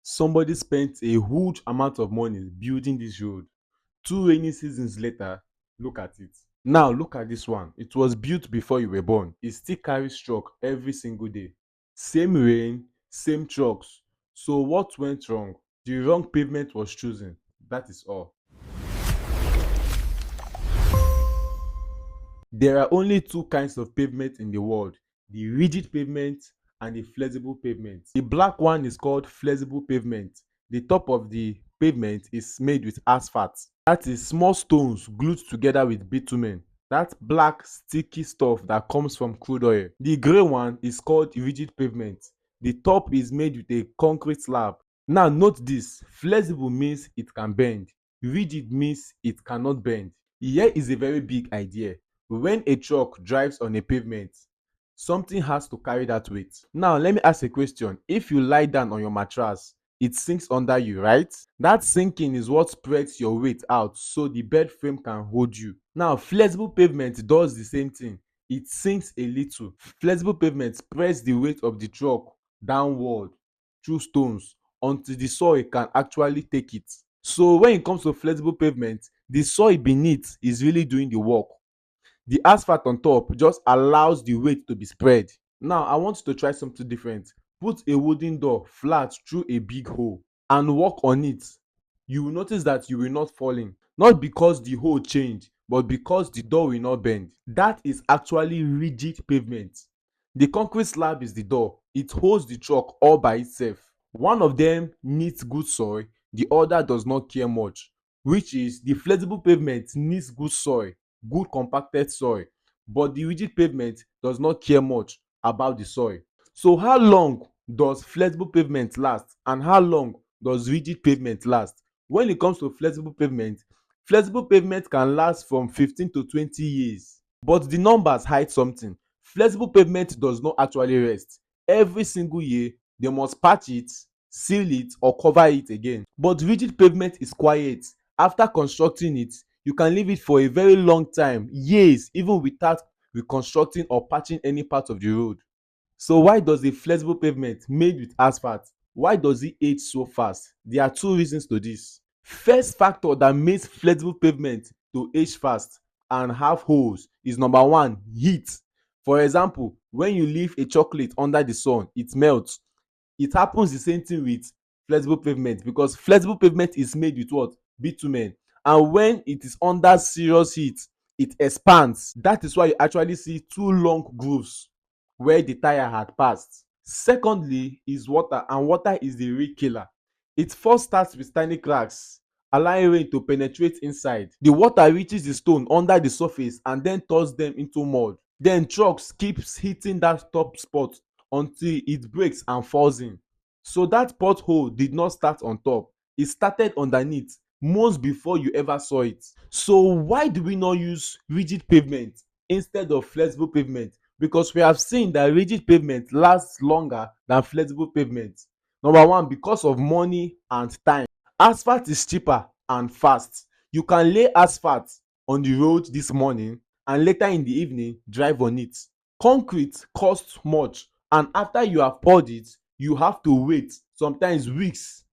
Somebody spent a huge amount of money building this road. 2 rainy seasons later, look at it. Now look at this one. It was built before you were born. It still carries truck every single day. Same rain, same trucks. So what went wrong? The wrong pavement was chosen. That is all. There are only two kinds of pavement in the world: the rigid pavement and the flexible pavement. The black one is called flexible pavement. The top of the pavement is made with asphalt. That is small stones glued together with bitumen. That black sticky stuff that comes from crude oil. The grey one is called rigid pavement. The top is made with a concrete slab. Now note this: flexible means it can bend, rigid means it cannot bend. Here is a very big idea. When a truck drives on a pavement, something has to carry that weight. Now let me ask a question. If you lie down on your mattress, it sinks under you, right? That sinking is what spreads your weight out so the bed frame can hold you. Now flexible pavement does the same thing. It sinks a little. Flexible pavement spreads the weight of the truck downward through stones until the soil can actually take it. So when it comes to flexible pavement, the soil beneath is really doing the work. The asphalt on top just allows the weight to be spread. Now I want you to try something different. Put a wooden door flat through a big hole and walk on it. You will notice that you will not fall in, not because the hole changed, but because the door will not bend. That is actually rigid pavement. The concrete slab is the door. It holds the truck all by itself. One of them needs good soil, the other does not care much, which is the flexible pavement needs good soil, good compacted soil, but the rigid pavement does not care much about the soil. So how long does flexible pavement last and how long does rigid pavement last? When it comes to flexible pavement can last from 15 to 20 years, but the numbers hide something. Flexible pavement does not actually rest. Every single year they must patch it, seal it or cover it again. But rigid pavement is quiet. After constructing it, you can leave it for a very long time, years, even without reconstructing or patching any part of the road. So why does a flexible pavement made with asphalt, why does it age so fast? There are two reasons to this. First factor that makes flexible pavement to age fast and have holes is number one, heat. For example, when you leave a chocolate under the sun, it melts. It happens the same thing with flexible pavement because flexible pavement is made with what? Bitumen. And when it is under serious heat, it expands. That is why you actually see two long grooves where the tire had passed. Secondly is water, and water is the real killer. It first starts with tiny cracks, allowing rain to penetrate inside. The water reaches the stone under the surface and then turns them into mud. Then trucks keeps hitting that top spot until it breaks and falls in. So that pothole did not start on top, it started underneath months before you ever saw it. So why do we not use rigid pavement instead of flexible pavement? Because we have seen that rigid pavement lasts longer than flexible pavement. Number one, because of money and time. Asphalt is cheaper and fast. You can lay asphalt on the road this morning and later in the evening drive on it. Concrete costs much, and after you have poured it, you have to wait sometimes weeks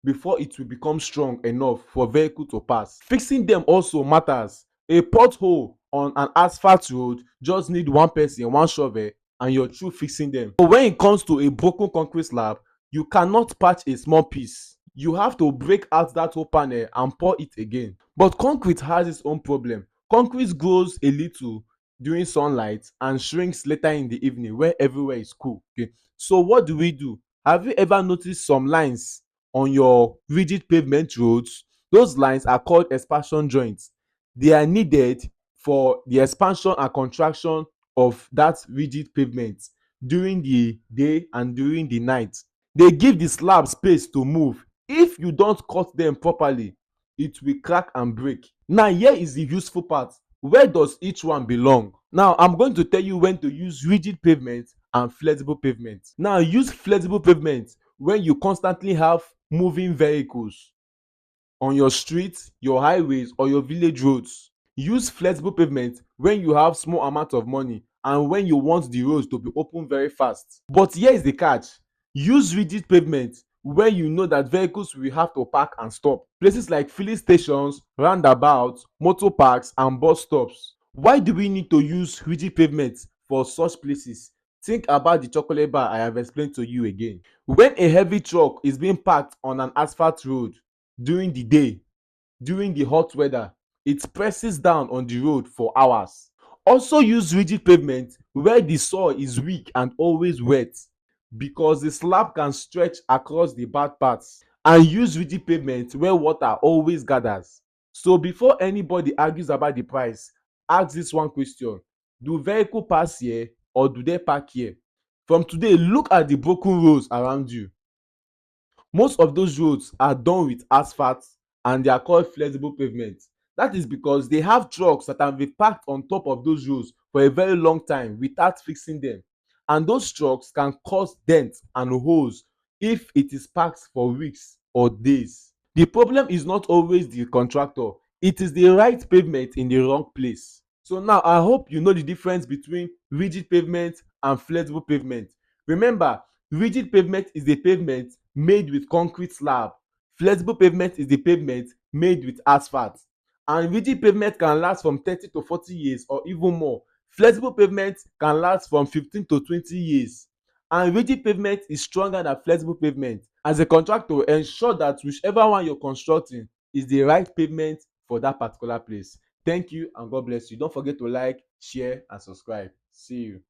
before it will become strong enough for vehicle to pass. Fixing them also matters. A pothole on an asphalt road just need one person, one shovel, and you're through fixing them. But when it comes to a broken concrete slab, you cannot patch a small piece. You have to break out that whole panel and pour it again. But concrete has its own problem. Concrete grows a little during sunlight and shrinks later in the evening when everywhere is cool. Okay, so what do we do? Have you ever noticed some lines on your rigid pavement roads? Those lines are called expansion joints. They are needed for the expansion and contraction of that rigid pavement during the day and during the night. They give the slab space to move. If you don't cut them properly, it will crack and break. Now here is the useful part. Where does each one belong? Now I'm going to tell you when to use rigid pavement and flexible pavement. Now use flexible pavement when you constantly have moving vehicles on your streets, your highways or your village roads. Use flexible pavement when you have small amount of money and when you want the roads to be open very fast. But here is the catch: use rigid pavement where you know that vehicles will have to park and stop. Places like filling stations, roundabouts, motor parks and bus stops. Why do we need to use rigid pavement for such places? Think about the chocolate bar I have explained to you again. When a heavy truck is being parked on an asphalt road during the day, during the hot weather, it presses down on the road for hours. Also use rigid pavement where the soil is weak and always wet, because the slab can stretch across the bad parts. And use rigid pavement where water always gathers. So before anybody argues about the price, ask this one question: do vehicle pass here or do they park here? From today, look at the broken roads around you. Most of those roads are done with asphalt and they are called flexible pavement. That is because they have trucks that have been parked on top of those roads for a very long time without fixing them. And those trucks can cause dents and holes if it is parked for weeks or days. The problem is not always the contractor, it is the right pavement in the wrong place. So now I hope you know the difference between rigid pavement and flexible pavement. Remember, rigid pavement is a pavement made with concrete slab. Flexible pavement is the pavement made with asphalt. And rigid pavement can last from 30 to 40 years or even more. Flexible pavement can last from 15 to 20 years. And rigid pavement is stronger than flexible pavement. As a contractor, ensure that whichever one you're constructing is the right pavement for that particular place. Thank you and God bless you. Don't forget to like, share and subscribe. See you.